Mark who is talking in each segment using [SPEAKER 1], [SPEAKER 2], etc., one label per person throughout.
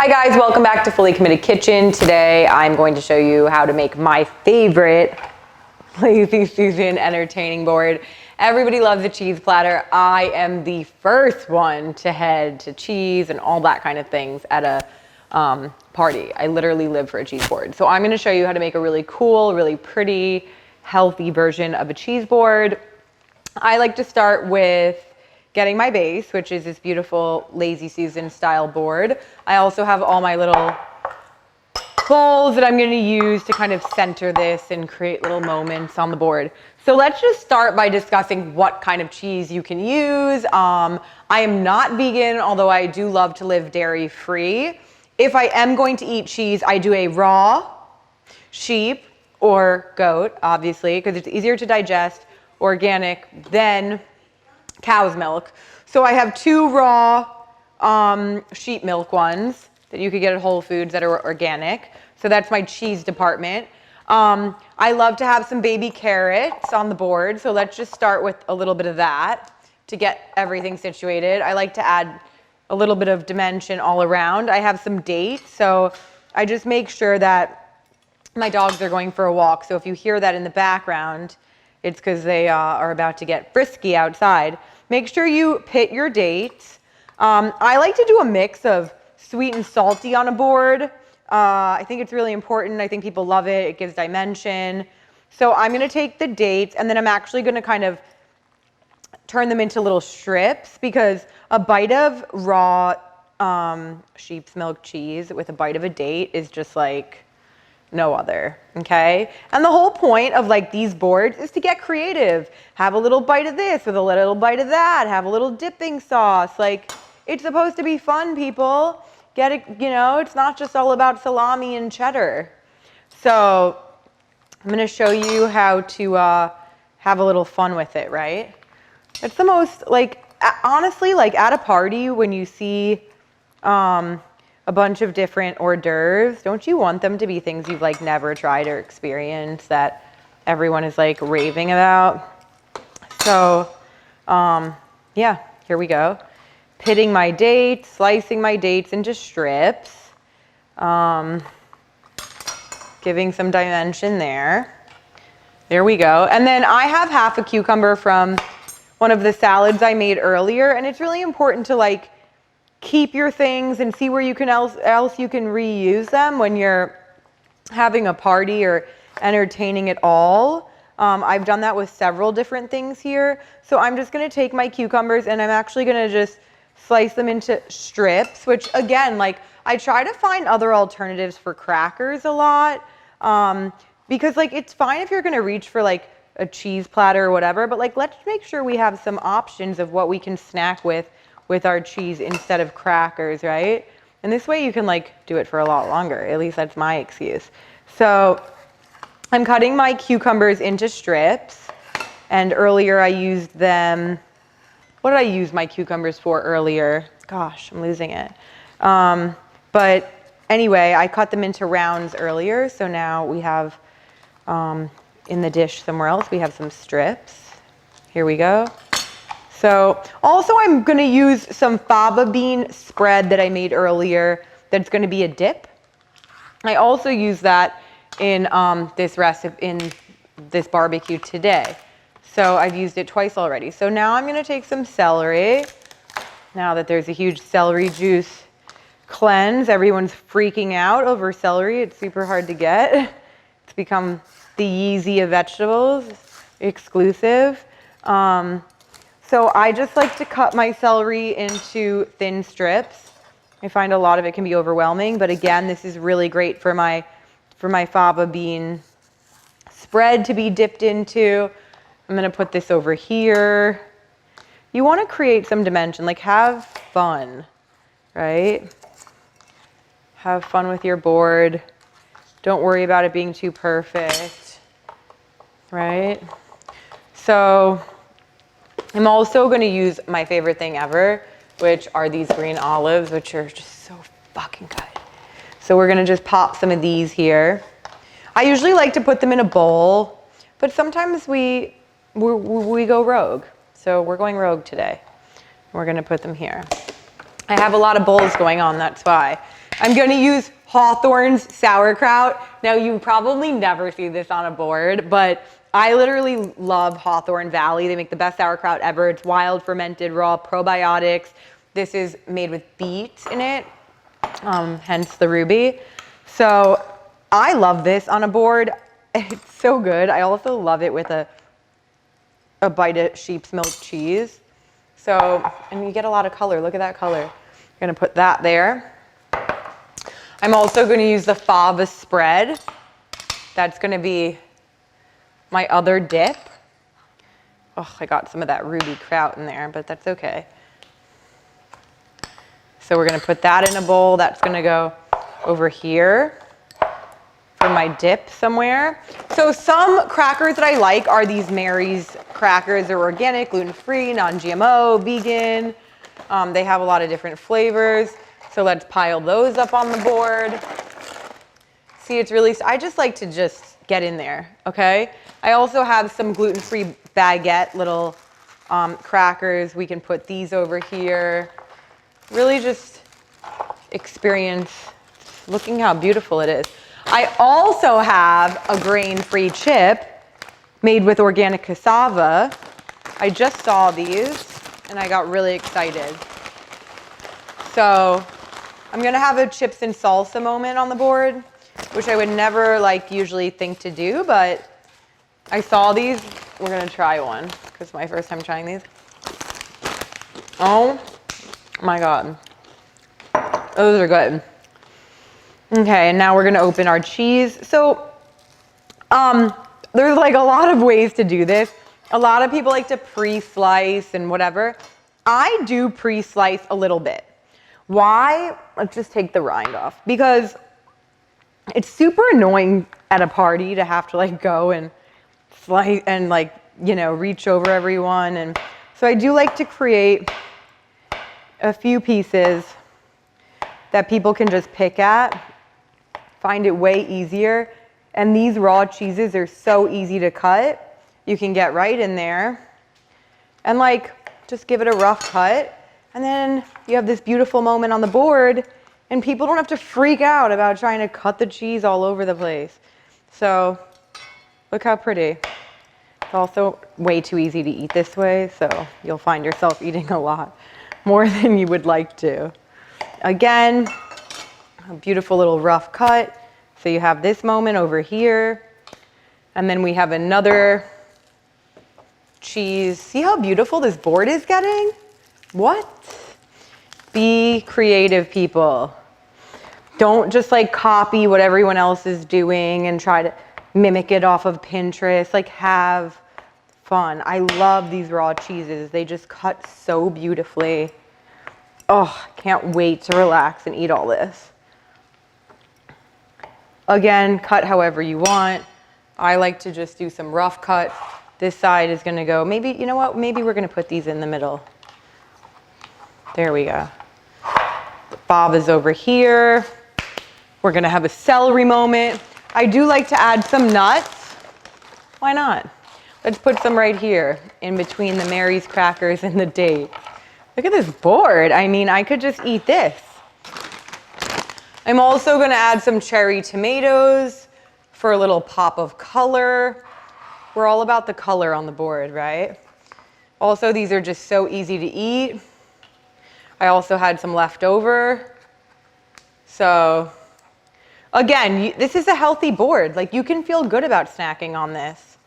[SPEAKER 1] Hi guys, welcome back to Fully Committed Kitchen. Today I'm going to show you how to make my favorite lazy Susan entertaining board. Everybody loves a cheese platter. I am the first one to head to cheese and all that kind of things at a party. I literally live for a cheese board. So I'm going to show you how to make a really cool, really pretty, healthy version of a cheese board. I like to start with getting my base, which is this beautiful Lazy Susan style board. I also have all my little bowls that I'm going to use to kind of center this and create little moments on the board. So let's just start by discussing what kind of cheese you can use. I am not vegan, although I do love to live dairy free. If I am going to eat cheese, I do a raw sheep or goat, obviously, because it's easier to digest, organic, than cow's milk. So I have two raw sheep milk ones that you could get at Whole Foods that are organic. So that's my cheese department. I love to have some baby carrots on the board. So let's just start with a little bit of that to get everything situated. I like to add a little bit of dimension all around. I have some dates. So I just make sure that my dogs are going for a walk. So if you hear that in the background, it's because they are about to get frisky outside. Make sure you pit your dates. I like to do a mix of sweet and salty on a board. I think it's really important. I think people love it. It gives dimension. So I'm going to take the dates and then I'm actually going to kind of turn them into little strips, because a bite of raw sheep's milk cheese with a bite of a date is just like no other, okay? And the whole point of like these boards is to get creative. Have a little bite of this with a little bite of that. Have a little dipping sauce. Like, it's supposed to be fun, people. Get it, you know, it's not just all about salami and cheddar. So I'm gonna show you how to have a little fun with it, right? It's the most, like, honestly, like at a party when you see a bunch of different hors d'oeuvres, don't you want them to be things you've like never tried or experienced that everyone is like raving about? So yeah, here we go. Pitting my dates, slicing my dates into strips, giving some dimension there. There we go. And then I have half a cucumber from one of the salads I made earlier, and it's really important to like keep your things and see where you can else you can reuse them when you're having a party or entertaining at all. I've done that with several different things here. So I'm just going to take my cucumbers and I'm actually going to just slice them into strips, which again, like I try to find other alternatives for crackers a lot, because like it's fine if you're going to reach for like a cheese platter or whatever, but like let's make sure we have some options of what we can snack with our cheese instead of crackers, right? And this way you can like do it for a lot longer. At least that's my excuse. So I'm cutting my cucumbers into strips, and earlier I used them. What did I use my cucumbers for earlier? Gosh, I'm losing it. But anyway, I cut them into rounds earlier. So now we have in the dish somewhere else, we have some strips. Here we go. So also I'm going to use some fava bean spread that I made earlier that's going to be a dip. I also use that in this recipe, in this barbecue today. So I've used it twice already. So now I'm going to take some celery. Now that there's a huge celery juice cleanse, everyone's freaking out over celery. It's super hard to get. It's become the Yeezy of vegetables, exclusive. So I just like to cut my celery into thin strips. I find a lot of it can be overwhelming, but again, this is really great for my fava bean spread to be dipped into. I'm gonna put this over here. You wanna create some dimension, like have fun, right? Have fun with your board. Don't worry about it being too perfect, right? So I'm also going to use my favorite thing ever, which are these green olives, which are just so fucking good. So we're going to just pop some of these here. I usually like to put them in a bowl, but sometimes we go rogue. So we're going rogue today. We're going to put them here. I have a lot of bowls going on, that's why. I'm gonna use Hawthorne's sauerkraut. Now you probably never see this on a board, but I literally love Hawthorne Valley. They make the best sauerkraut ever. It's wild, fermented, raw, probiotics. This is made with beet in it, hence the ruby. So I love this on a board. It's so good. I also love it with a bite of sheep's milk cheese. So, and you get a lot of color. Look at that color. I'm gonna put that there. I'm also gonna use the Fava spread. That's gonna be my other dip. Oh, I got some of that ruby kraut in there, but that's okay. So we're gonna put that in a bowl. That's gonna go over here for my dip somewhere. So some crackers that I like are these Mary's crackers. They're organic, gluten-free, non-GMO, vegan. They have a lot of different flavors. So let's pile those up on the board. See, it's really, I just like to just get in there, okay? I also have some gluten-free baguette little crackers. We can put these over here. Really just experience looking how beautiful it is. I also have a grain-free chip made with organic cassava. I just saw these and I got really excited. So I'm gonna have a chips and salsa moment on the board, which I would never usually think to do, but I saw these. We're gonna try one because it's my first time trying these. Oh my God. Those are good. Okay, and now we're gonna open our cheese. So there's a lot of ways to do this. A lot of people like to pre-slice and whatever. I do pre-slice a little bit. Why? Let's just take the rind off. Because it's super annoying at a party to have to go and slice and reach over everyone. And so I do like to create a few pieces that people can just pick at. Find it way easier. And these raw cheeses are so easy to cut. You can get right in there and just give it a rough cut. And then you have this beautiful moment on the board and people don't have to freak out about trying to cut the cheese all over the place. So look how pretty. It's also way too easy to eat this way, so you'll find yourself eating a lot more than you would like to. Again, a beautiful little rough cut. So you have this moment over here, and then we have another cheese. See how beautiful this board is getting? What? Be creative, people. Don't just copy what everyone else is doing and try to mimic it off of Pinterest. Have fun. I love these raw cheeses. They just cut so beautifully. Oh, can't wait to relax and eat all this. Again, cut however you want. I like to just do some rough cut. This side is gonna go, maybe, you know what? Maybe we're gonna put these in the middle. There we go. The Fava's over here. We're gonna have a celery moment. I do like to add some nuts. Why not? Let's put some right here in between the Mary's crackers and the date. Look at this board. I mean, I could just eat this. I'm also gonna add some cherry tomatoes for a little pop of color. We're all about the color on the board, right? Also, these are just so easy to eat. I also had some left over. So again, this is a healthy board. You can feel good about snacking on this,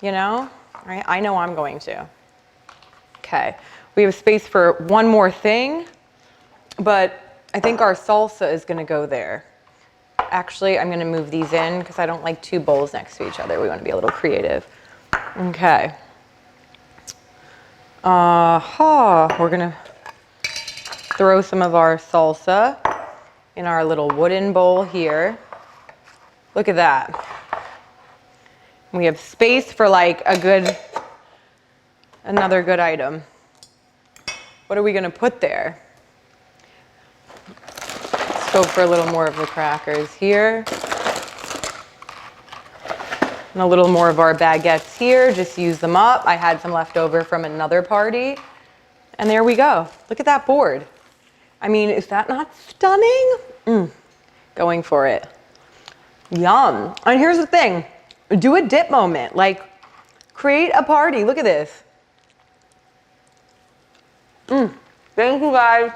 [SPEAKER 1] right? I know I'm going to. Okay, we have space for one more thing, but I think our salsa is gonna go there. Actually, I'm gonna move these in because I don't like two bowls next to each other. We wanna be a little creative. Okay. We're gonna throw some of our salsa in our little wooden bowl here. Look at that. We have space for another good item. What are we gonna put there? Let's go for a little more of the crackers here. And a little more of our baguettes here, just use them up. I had some left over from another party. And there we go. Look at that board. I mean, is that not stunning? Going for it. Yum. And here's the thing. Do a dip moment. Like, create a party. Look at this. Thank you, guys.